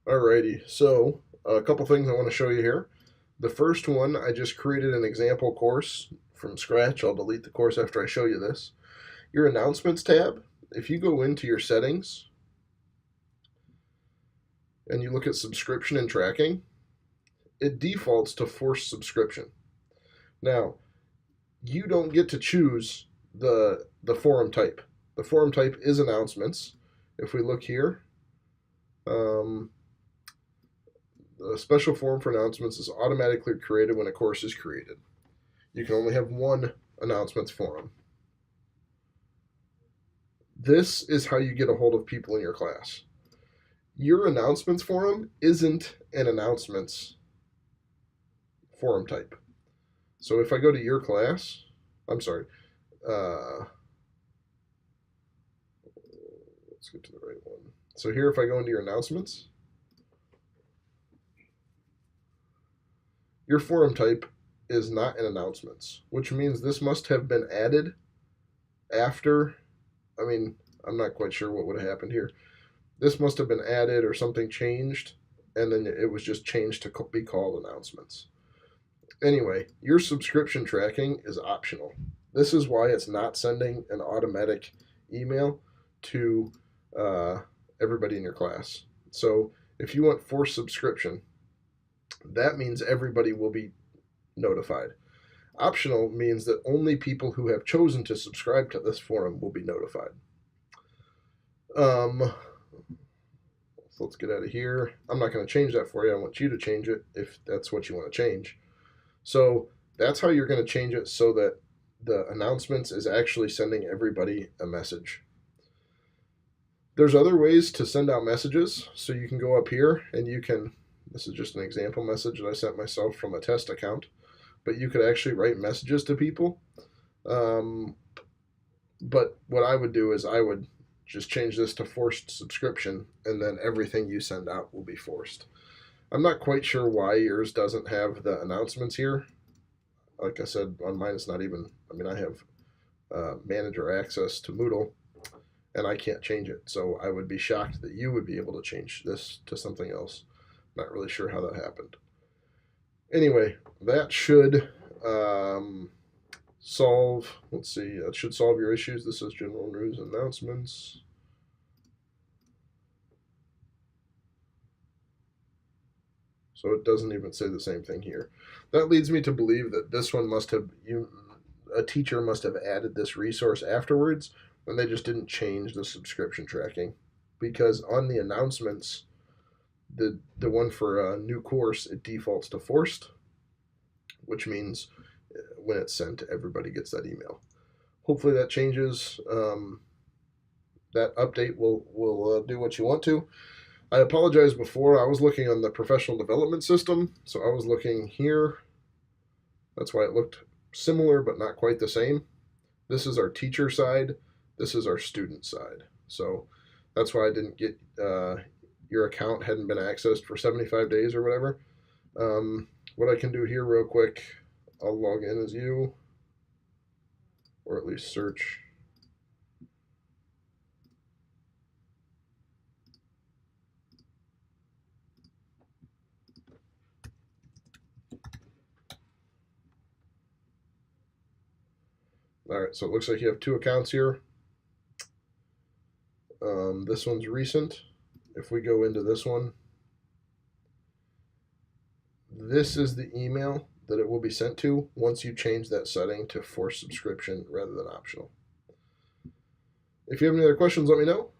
Alrighty, so a couple things I want to show you here. The first one, I just created an example course from scratch. I'll delete the course after I show you this. Your announcements tab, if you go into your settings and you look at subscription and tracking, it defaults to forced subscription. Now, you don't get to choose the forum type. The forum type is announcements. If we look here, the special forum for announcements is automatically created when a course is created. You can only have one announcements forum. This is how you get a hold of people in your class. Your announcements forum isn't an announcements forum type. So if I go to your class, I'm sorry, let's get to the right one. So here, if I go into your announcements, your forum type is not an announcements, which means this must have been added after. I'm not quite sure what would have happened here. This must have been added or something changed, and then it was just changed to be called announcements. Anyway, your subscription tracking is optional. This is why it's not sending an automatic email to everybody in your class. So if you want forced subscription, that means everybody will be notified. Optional means that only people who have chosen to subscribe to this forum will be notified. So let's get out of here. I'm not going to change that for you. I want you to change it if that's what you want to change. So that's how you're going to change it so that the announcements is actually sending everybody a message. There's other ways to send out messages. So you can go up here and you can, this is just an example message that I sent myself from a test account, but you could actually write messages to people. But what I would do is I would just change this to forced subscription, and then everything you send out will be forced. I'm not quite sure why yours doesn't have the announcements here. Like I said, on mine it's not even, I have manager access to Moodle, and I can't change it. So I would be shocked that you would be able to change this to something else. Not really sure how that happened. Anyway, that should solve, let's see, that should solve your issues. This is general news announcements. So it doesn't even say the same thing here. That leads me to believe that this one must have, a teacher must have added this resource afterwards, and they just didn't change the subscription tracking. Because on the announcements, the one for a new course, it defaults to forced, which means when it's sent, everybody gets that email. Hopefully that changes. That update will do what you want to. I apologize before. I was looking on the professional development system, so I was looking here. That's why it looked similar but not quite the same. This is our teacher side. This is our student side. So that's why I didn't get your account hadn't been accessed for 75 days or whatever. What I can do here real quick, I'll log in as you, or at least search. All right, so it looks like you have two accounts here. This one's recent. If we go into this one, this is the email that it will be sent to once you change that setting to forced subscription rather than optional. If you have any other questions, let me know.